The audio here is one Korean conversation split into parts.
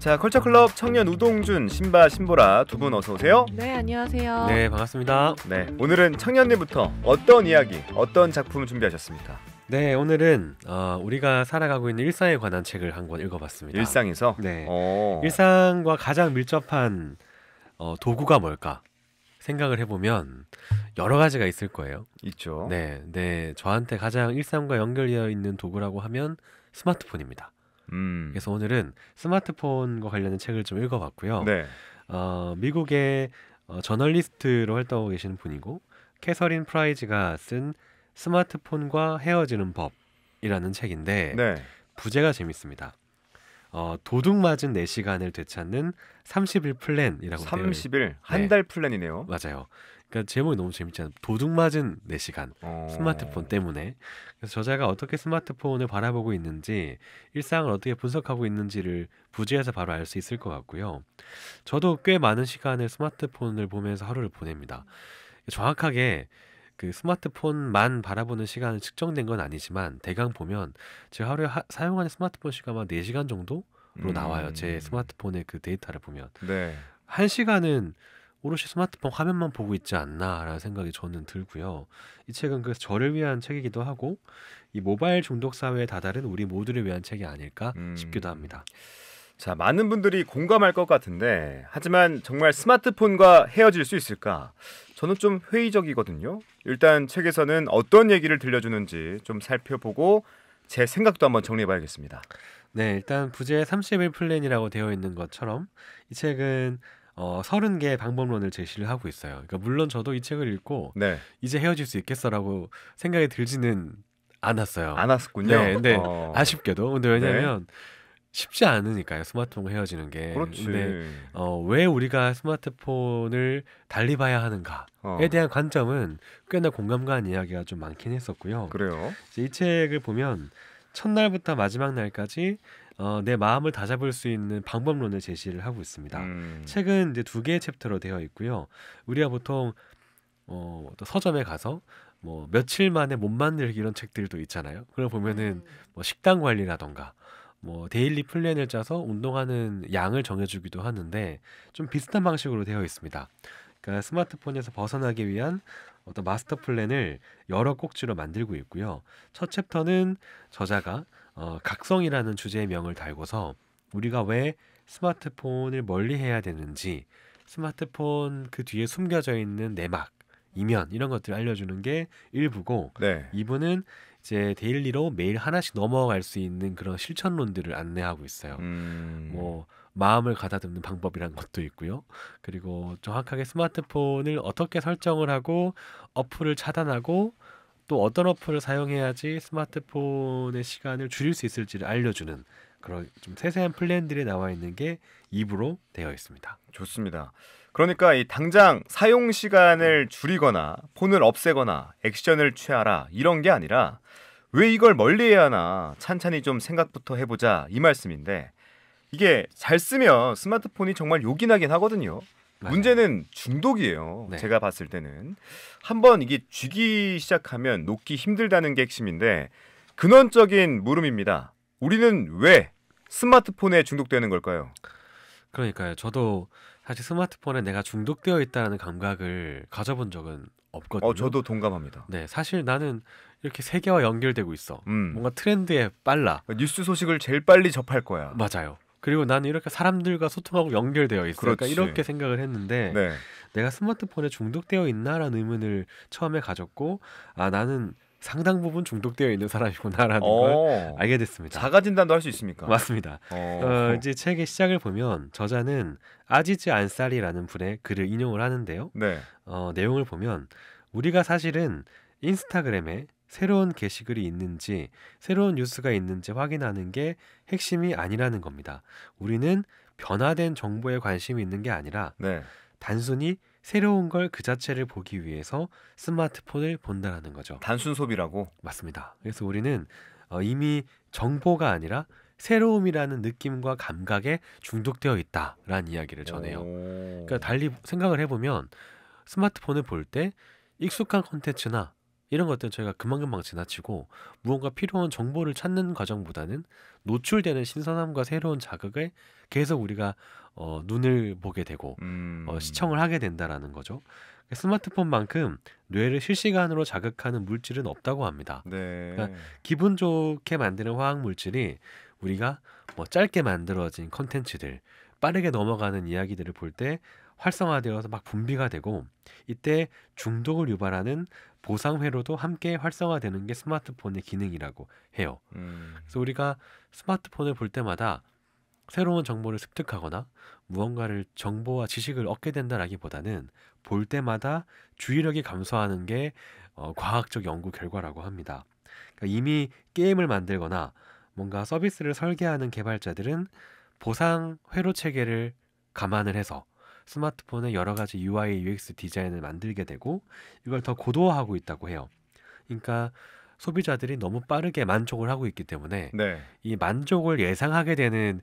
자, 컬처클럽 청년 우동준, 신바, 신보라 두 분 어서 오세요. 네, 안녕하세요. 네, 반갑습니다. 네, 오늘은 청년님부터 어떤 이야기, 어떤 작품을 준비하셨습니까? 네, 오늘은 우리가 살아가고 있는 일상에 관한 책을 한 권 읽어봤습니다. 일상에서? 네, 일상과 가장 밀접한 도구가 뭘까 생각을 해보면 여러 가지가 있을 거예요. 있죠. 네, 저한테 가장 일상과 연결되어 있는 도구라고 하면 스마트폰입니다. 그래서 오늘은 스마트폰과 관련된 책을 좀 읽어봤고요. 네. 미국의 저널리스트로 활동하고 계시는 분이고 캐서린 프라이즈가 쓴 스마트폰과 헤어지는 법이라는 책인데 네. 부제가 재밌습니다. 도둑 맞은 4시간을 되찾는 30일 플랜이라고 되어 30일 한 달 플랜이네요. 맞아요. 그러니까 제목이 너무 재밌잖아요. 도둑 맞은 4시간 스마트폰 때문에. 그래서 저자가 어떻게 스마트폰을 바라보고 있는지 일상을 어떻게 분석하고 있는지를 부제에서 바로 알 수 있을 것 같고요. 저도 꽤 많은 시간을 스마트폰을 보면서 하루를 보냅니다. 정확하게 그 스마트폰만 바라보는 시간은 측정된 건 아니지만 대강 보면 제가 하루에 사용하는 스마트폰 시간만 4시간 정도로 나와요. 제 스마트폰의 그 데이터를 보면. 네. 1시간은 오롯이 스마트폰 화면만 보고 있지 않나라는 생각이 저는 들고요. 이 책은 그래서 저를 위한 책이기도 하고 이 모바일 중독 사회에 다다른 우리 모두를 위한 책이 아닐까 싶기도 합니다. 자, 많은 분들이 공감할 것 같은데 하지만 정말 스마트폰과 헤어질 수 있을까? 저는 좀 회의적이거든요. 일단 책에서는 어떤 얘기를 들려주는지 좀 살펴보고 제 생각도 한번 정리해봐야겠습니다. 네, 일단 부제 30일 플랜이라고 되어 있는 것처럼 이 책은 30개의 방법론을 제시를 하고 있어요. 그러니까 물론 저도 이 책을 읽고 네. 이제 헤어질 수 있겠어라고 생각이 들지는 않았어요. 않았군요. 네, 근데 아쉽게도. 근데 왜냐면 쉽지 않으니까요. 스마트폰과 헤어지는 게. 그렇지. 근데 왜 우리가 스마트폰을 달리 봐야 하는가에 대한 관점은 꽤나 공감 가는 이야기가 좀 많긴 했었고요. 그래요. 이 책을 보면 첫날부터 마지막 날까지 내 마음을 다잡을 수 있는 방법론을 제시를 하고 있습니다. 책은 이제 2개의 챕터로 되어 있고요. 우리가 보통 또 서점에 가서 뭐 며칠 만에 몸 만들기 이런 책들도 있잖아요. 그걸 보면은 뭐 식단 관리라던가 뭐 데일리 플랜을 짜서 운동하는 양을 정해주기도 하는데 좀 비슷한 방식으로 되어 있습니다. 그러니까 스마트폰에서 벗어나기 위한 어떤 마스터 플랜을 여러 꼭지로 만들고 있고요. 첫 챕터는 저자가 각성이라는 주제의 명을 달고서 우리가 왜 스마트폰을 멀리해야 되는지, 스마트폰 그 뒤에 숨겨져 있는 내막, 이면 이런 것들을 알려주는 게 1부고 네. 2부는 이제 데일리로 매일 하나씩 넘어갈 수 있는 그런 실천론들을 안내하고 있어요. 뭐 마음을 가다듬는 방법이란 것도 있고요. 그리고 정확하게 스마트폰을 어떻게 설정을 하고 어플을 차단하고 또 어떤 어플을 사용해야지 스마트폰의 시간을 줄일 수 있을지를 알려주는 그런 좀 세세한 플랜들이 나와 있는 게 2부로 되어 있습니다. 좋습니다. 그러니까 이 당장 사용 시간을 줄이거나 폰을 없애거나 액션을 취하라 이런 게 아니라 왜 이걸 멀리해야 하나 찬찬히 좀 생각부터 해보자 이 말씀인데 이게 잘 쓰면 스마트폰이 정말 요긴하긴 하거든요. 맞아요. 문제는 중독이에요. 네. 제가 봤을 때는 한번 이게 쥐기 시작하면 놓기 힘들다는 게 핵심인데 근원적인 물음입니다. 우리는 왜 스마트폰에 중독되는 걸까요? 그러니까요. 저도 사실 스마트폰에 내가 중독되어 있다는 감각을 가져본 적은 없거든요. 저도 동감합니다. 네, 사실 나는 이렇게 세계와 연결되고 있어. 뭔가 트렌드에 빨라. 뉴스 소식을 제일 빨리 접할 거야. 맞아요. 그리고 나는 이렇게 사람들과 소통하고 연결되어 있어. 그러니까 그렇지. 이렇게 생각을 했는데 네. 내가 스마트폰에 중독되어 있나라는 의문을 처음에 가졌고 나는 상당 부분 중독되어 있는 사람이구나라는 걸 알게 됐습니다. 자가 진단도 할 수 있습니까? 맞습니다. 이제 책의 시작을 보면 저자는 아지즈 안사리라는 분의 글을 인용을 하는데요. 네. 내용을 보면 우리가 사실은 인스타그램에 새로운 게시글이 있는지 새로운 뉴스가 있는지 확인하는 게 핵심이 아니라는 겁니다. 우리는 변화된 정보에 관심이 있는 게 아니라 단순히 새로운 걸 그 자체를 보기 위해서 스마트폰을 본다는 거죠. 단순 소비라고? 맞습니다. 그래서 우리는 이미 정보가 아니라 새로움이라는 느낌과 감각에 중독되어 있다라는 이야기를 전해요. 그러니까 달리 생각을 해보면 스마트폰을 볼 때 익숙한 콘텐츠나 이런 것들은 저희가 금방금방 지나치고 무언가 필요한 정보를 찾는 과정보다는 노출되는 신선함과 새로운 자극에 계속 우리가 눈을 보게 되고 시청을 하게 된다라는 거죠. 스마트폰만큼 뇌를 실시간으로 자극하는 물질은 없다고 합니다. 네. 그러니까 기분 좋게 만드는 화학 물질이 우리가 뭐 짧게 만들어진 컨텐츠들, 빠르게 넘어가는 이야기들을 볼 때 활성화되어서 막 분비가 되고, 이때 중독을 유발하는 보상 회로도 함께 활성화되는 게 스마트폰의 기능이라고 해요. 그래서 우리가 스마트폰을 볼 때마다 새로운 정보를 습득하거나 무언가를 정보와 지식을 얻게 된다라기보다는 볼 때마다 주의력이 감소하는 게 과학적 연구 결과라고 합니다. 그러니까 이미 게임을 만들거나 뭔가 서비스를 설계하는 개발자들은 보상 회로 체계를 감안을 해서 스마트폰의 여러 가지 UI, UX 디자인을 만들게 되고 이걸 더 고도화하고 있다고 해요. 그러니까 소비자들이 너무 빠르게 만족을 하고 있기 때문에 네. 이 만족을 예상하게 되는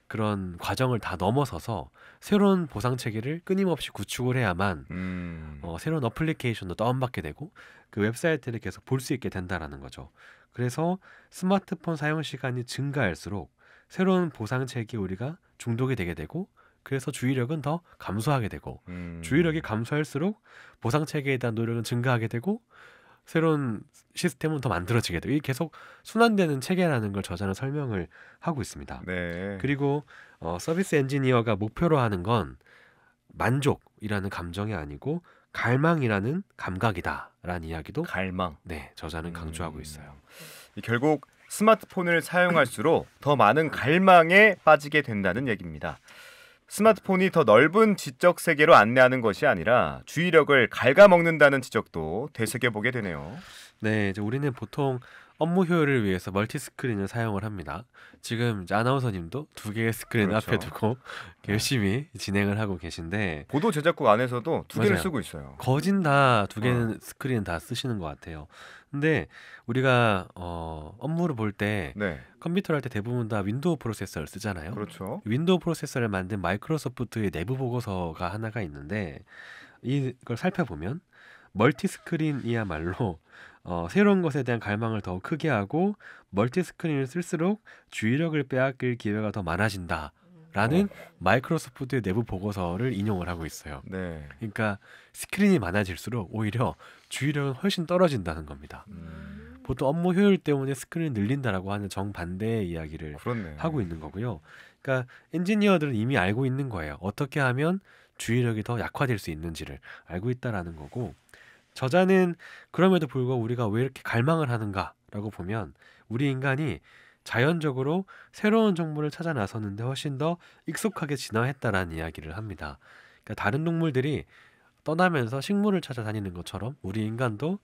그런 과정을 다 넘어서서 새로운 보상 체계를 끊임없이 구축을 해야만 새로운 어플리케이션도 다운받게 되고 그 웹사이트를 계속 볼 수 있게 된다라는 거죠. 그래서 스마트폰 사용 시간이 증가할수록 새로운 보상 체계에 우리가 중독이 되게 되고, 그래서 주의력은 더 감소하게 되고, 주의력이 감소할수록 보상 체계에 대한 노력은 증가하게 되고, 새로운 시스템은 더 만들어지게 돼요. 이게 계속 순환되는 체계라는 걸 저자는 설명을 하고 있습니다. 네. 그리고 서비스 엔지니어가 목표로 하는 건 만족이라는 감정이 아니고 갈망이라는 감각이다라는 이야기도 갈망. 네, 저자는 강조하고 있어요. 결국 스마트폰을 사용할수록 더 많은 갈망에 빠지게 된다는 얘기입니다. 스마트폰이 더 넓은 지적 세계로 안내하는 것이 아니라 주의력을 갉아먹는다는 지적도 되새겨보게 되네요. 네, 이제 우리는 보통 업무 효율을 위해서 멀티 스크린을 사용을 합니다. 지금 이제 아나운서님도 두 개의 스크린 그렇죠. 앞에 두고 열심히 진행을 하고 계신데 보도 제작국 안에서도 두 개를 맞아요. 쓰고 있어요. 거진 다 두 개는 스크린 다 쓰시는 것 같아요. 근데 우리가 업무를 볼 때 네. 컴퓨터를 할 때 대부분 다 윈도우 프로세서를 쓰잖아요. 그렇죠. 윈도우 프로세서를 만든 마이크로소프트의 내부 보고서가 하나가 있는데 이걸 살펴보면 멀티 스크린이야말로 새로운 것에 대한 갈망을 더 크게 하고 멀티 스크린을 쓸수록 주의력을 빼앗길 기회가 더 많아진다라는 마이크로소프트의 내부 보고서를 인용을 하고 있어요. 네. 그러니까 스크린이 많아질수록 오히려 주의력은 훨씬 떨어진다는 겁니다. 보통 업무 효율 때문에 스크린을 늘린다라고 하는 정반대의 이야기를 그렇네. 하고 있는 거고요. 그러니까 엔지니어들은 이미 알고 있는 거예요. 어떻게 하면 주의력이 더 약화될 수 있는지를 알고 있다라는 거고, 저자는 그럼에도 불구하고 우리가 왜 이렇게 갈망을 하는가라고 보면 우리 인간이 자연적으로 새로운 정보를 찾아 나섰는데 훨씬 더 익숙하게 진화했다라는 이야기를 합니다. 그러니까 다른 동물들이 떠나면서 식물을 찾아다니는 것처럼 우리 인간도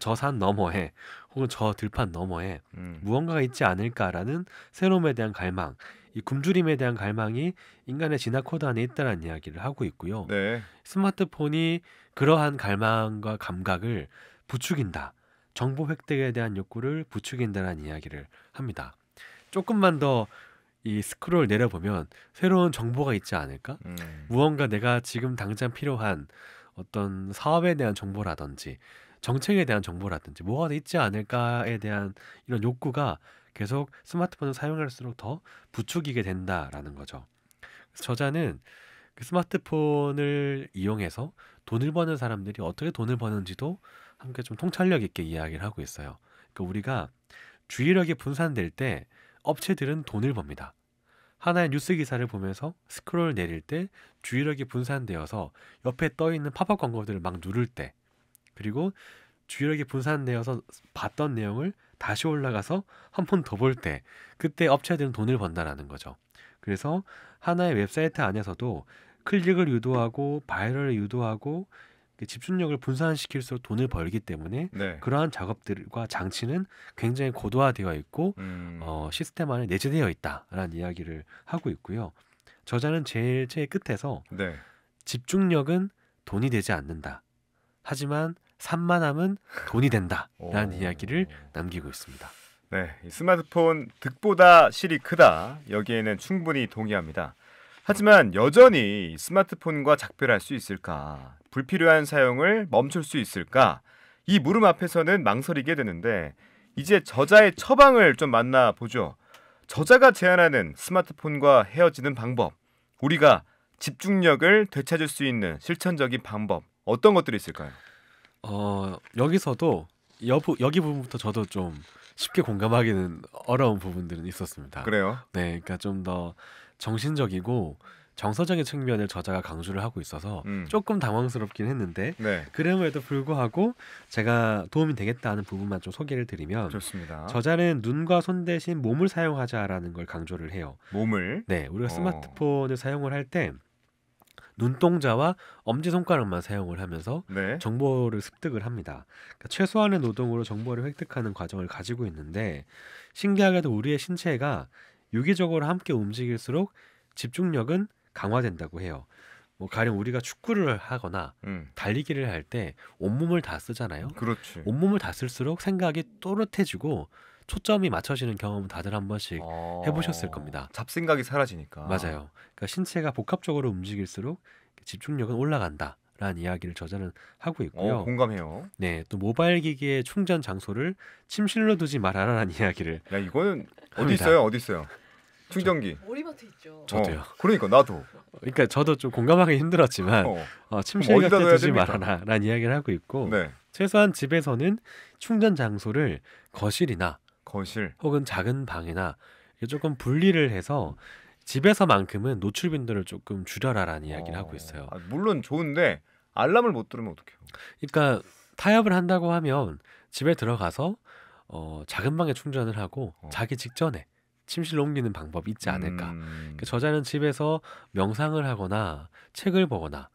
저 산 너머에 혹은 저 들판 너머에 무언가가 있지 않을까라는 새로움에 대한 갈망, 이 굶주림에 대한 갈망이 인간의 진화 코드 안에 있다는 이야기를 하고 있고요. 네. 스마트폰이 그러한 갈망과 감각을 부추긴다. 정보 획득에 대한 욕구를 부추긴다는 이야기를 합니다. 조금만 더 이 스크롤 내려보면 새로운 정보가 있지 않을까? 무언가 내가 지금 당장 필요한 어떤 사업에 대한 정보라든지 정책에 대한 정보라든지 뭐가 있지 않을까에 대한 이런 욕구가 계속 스마트폰을 사용할수록 더 부추기게 된다라는 거죠. 그래서 저자는 그 스마트폰을 이용해서 돈을 버는 사람들이 어떻게 돈을 버는지도 함께 좀 통찰력 있게 이야기를 하고 있어요. 그러니까 우리가 주의력이 분산될 때 업체들은 돈을 법니다. 하나의 뉴스 기사를 보면서 스크롤 내릴 때 주의력이 분산되어서 옆에 떠 있는 팝업 광고들을 막 누를 때, 그리고 주의력이 분산되어서 봤던 내용을 다시 올라가서 한 번 더 볼 때, 그때 업체들은 돈을 번다라는 거죠. 그래서 하나의 웹사이트 안에서도 클릭을 유도하고 바이럴을 유도하고 집중력을 분산시킬수록 돈을 벌기 때문에 네. 그러한 작업들과 장치는 굉장히 고도화되어 있고 시스템 안에 내재되어 있다라는 이야기를 하고 있고요. 저자는 제일 끝에서 네. 집중력은 돈이 되지 않는다. 하지만 산만함은 돈이 된다라는 이야기를 남기고 있습니다. 네, 이 스마트폰 득보다 실이 크다. 여기에는 충분히 동의합니다. 하지만 여전히 스마트폰과 작별할 수 있을까? 불필요한 사용을 멈출 수 있을까? 이 물음 앞에서는 망설이게 되는데 이제 저자의 처방을 좀 만나보죠. 저자가 제안하는 스마트폰과 헤어지는 방법, 우리가 집중력을 되찾을 수 있는 실천적인 방법 어떤 것들이 있을까요? 여기서도 여기 부분부터 저도 좀 쉽게 공감하기는 어려운 부분들은 있었습니다. 그래요? 네, 그러니까 좀 더 정신적이고 정서적인 측면을 저자가 강조를 하고 있어서 조금 당황스럽긴 했는데 네, 그럼에도 불구하고 제가 도움이 되겠다 하는 부분만 좀 소개를 드리면 좋습니다. 저자는 눈과 손 대신 몸을 사용하자라는 걸 강조를 해요. 몸을 네, 우리가 스마트폰을 사용을 할 때 눈동자와 엄지손가락만 사용을 하면서 네, 정보를 습득을 합니다. 그러니까 최소한의 노동으로 정보를 획득하는 과정을 가지고 있는데 신기하게도 우리의 신체가 유기적으로 함께 움직일수록 집중력은 강화된다고 해요. 뭐 가령 우리가 축구를 하거나 달리기를 할 때 온몸을 다 쓰잖아요. 그렇지. 온몸을 다 쓸수록 생각이 또렷해지고 초점이 맞춰지는 경험은 다들 한 번씩 해보셨을 겁니다. 잡생각이 사라지니까. 맞아요. 그러니까 신체가 복합적으로 움직일수록 집중력은 올라간다라는 이야기를 저자는 하고 있고요. 공감해요. 네, 또 모바일 기기의 충전 장소를 침실로 두지 말아라라는 이야기를. 야, 이거는 어디 합니다. 있어요? 어디 있어요? 충전기. 머리맡에 있죠. 저도요. 그러니까 나도. 그러니까 저도 좀 공감하기 힘들었지만 침실 어디다 곁에 둬야 두지 됩니까? 말아라라는 이야기를 하고 있고 네, 최소한 집에서는 충전 장소를 거실이나 거실. 혹은 작은 방이나 조금 분리를 해서 집에서만큼은 노출 빈도를 조금 줄여라라는 이야기를 하고 있어요. 물론 좋은데 알람을 못 들으면 어떡해요? 그러니까 타협을 한다고 하면 집에 들어가서 작은 방에 충전을 하고 자기 직전에 침실로 옮기는 방법이 있지 않을까. 그러니까 저자는 집에서 명상을 하거나 책을 보거나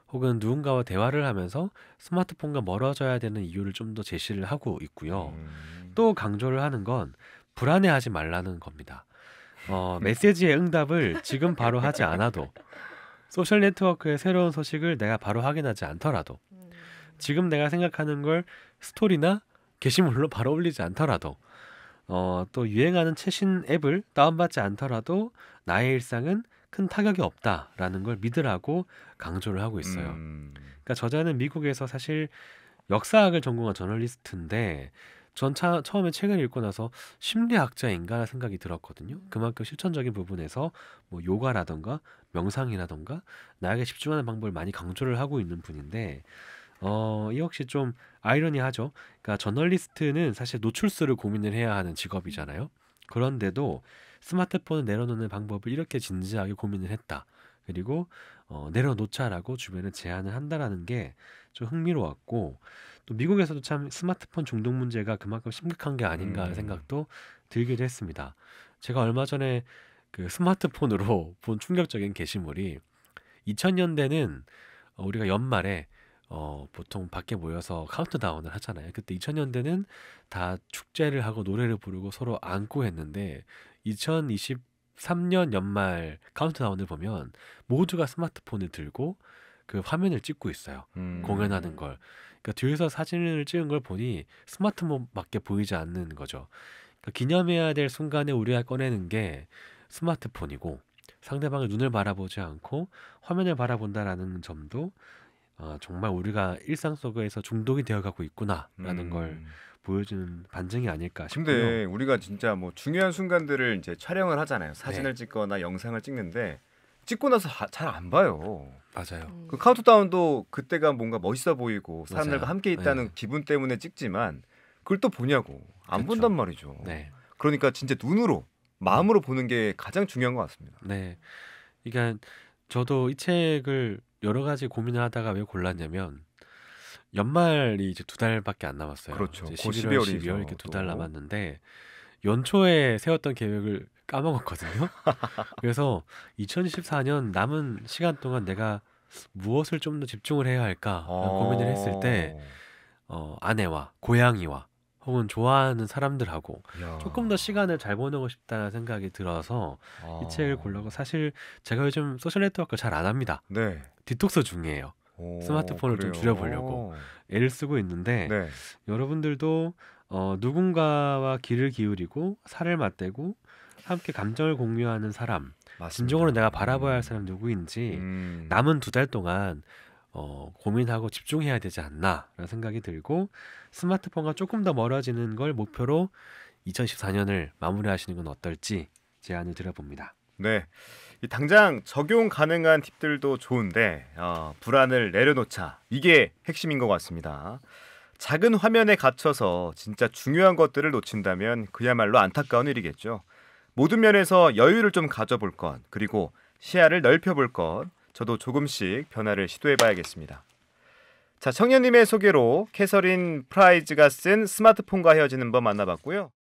혹은 누군가와 대화를 하면서 스마트폰과 멀어져야 되는 이유를 좀 더 제시를 하고 있고요. 또 강조를 하는 건 불안해하지 말라는 겁니다. 메시지의 응답을 지금 바로 하지 않아도 소셜 네트워크의 새로운 소식을 내가 바로 확인하지 않더라도 지금 내가 생각하는 걸 스토리나 게시물로 바로 올리지 않더라도 또 유행하는 최신 앱을 다운받지 않더라도 나의 일상은 큰 타격이 없다라는 걸 믿으라고 강조를 하고 있어요. 그러니까 저자는 미국에서 사실 역사학을 전공한 저널리스트인데 전 처음에 책을 읽고 나서 심리학자인가 생각이 들었거든요. 그만큼 실천적인 부분에서 뭐 요가라던가 명상이라던가 나에게 집중하는 방법을 많이 강조를 하고 있는 분인데 이 역시 좀 아이러니하죠. 그러니까 저널리스트는 사실 노출수를 고민을 해야 하는 직업이잖아요. 그런데도 스마트폰을 내려놓는 방법을 이렇게 진지하게 고민을 했다. 그리고 내려놓자라고 주변에 제안을 한다라는 게 좀 흥미로웠고 또 미국에서도 참 스마트폰 중독 문제가 그만큼 심각한 게 아닌가 하는 생각도 들기도 했습니다. 제가 얼마 전에 그 스마트폰으로 본 충격적인 게시물이 2000년대는 우리가 연말에 보통 밖에 모여서 카운트다운을 하잖아요. 그때 2000년대는 다 축제를 하고 노래를 부르고 서로 안고 했는데 2023년 연말 카운트다운을 보면 모두가 스마트폰을 들고 그 화면을 찍고 있어요. 공연하는 걸. 그러니까 뒤에서 사진을 찍은 걸 보니 스마트폰밖에 보이지 않는 거죠. 그러니까 기념해야 될 순간에 우리가 꺼내는 게 스마트폰이고 상대방의 눈을 바라보지 않고 화면을 바라본다라는 점도 정말 우리가 일상 속에서 중독이 되어가고 있구나라는 걸 보여주는 반증이 아닐까 싶고요. 근데 우리가 진짜 뭐 중요한 순간들을 이제 촬영을 하잖아요. 사진을 찍거나 영상을 찍는데 찍고 나서 잘 안 봐요. 맞아요. 그 카운트다운도 그때가 뭔가 멋있어 보이고 사람들과 맞아요. 함께 있다는 네. 기분 때문에 찍지만 그걸 또 보냐고 안 그쵸. 본단 말이죠. 네. 그러니까 진짜 눈으로 마음으로 보는 게 가장 중요한 것 같습니다. 네. 그러니까 저도 이 책을 여러 가지 고민을 하다가 왜 골랐냐면 연말이 이제 2달밖에 안 남았어요. 그렇죠. 이제 곧 11월, 12월이죠, 12월 이렇게 또. 2달 남았는데 연초에 세웠던 계획을 까먹었거든요. 그래서 2024년 남은 시간 동안 내가 무엇을 좀 더 집중을 해야 할까 고민을 했을 때 아내와 고양이와 혹은 좋아하는 사람들하고 야. 조금 더 시간을 잘 보내고 싶다는 생각이 들어서 이 책을 골라고 사실 제가 요즘 소셜 네트워크 잘 안 합니다. 네. 디톡스 중이에요. 스마트폰을 좀 그래요. 줄여보려고. 애를 쓰고 있는데 네. 여러분들도 누군가와 귀를 기울이고 살을 맞대고 함께 감정을 공유하는 사람 맞습니다. 진정으로 내가 바라봐야 할 사람 누구인지 남은 2달 동안 고민하고 집중해야 되지 않나라는 생각이 들고 스마트폰과 조금 더 멀어지는 걸 목표로 2014년을 마무리하시는 건 어떨지 제안을 드려봅니다. 네, 당장 적용 가능한 팁들도 좋은데 불안을 내려놓자 이게 핵심인 것 같습니다. 작은 화면에 갇혀서 진짜 중요한 것들을 놓친다면 그야말로 안타까운 일이겠죠. 모든 면에서 여유를 좀 가져볼 것, 그리고 시야를 넓혀볼 것, 저도 조금씩 변화를 시도해봐야겠습니다. 자, 청년님의 소개로 캐서린 프라이즈가 쓴 스마트폰과 헤어지는 법 만나봤고요.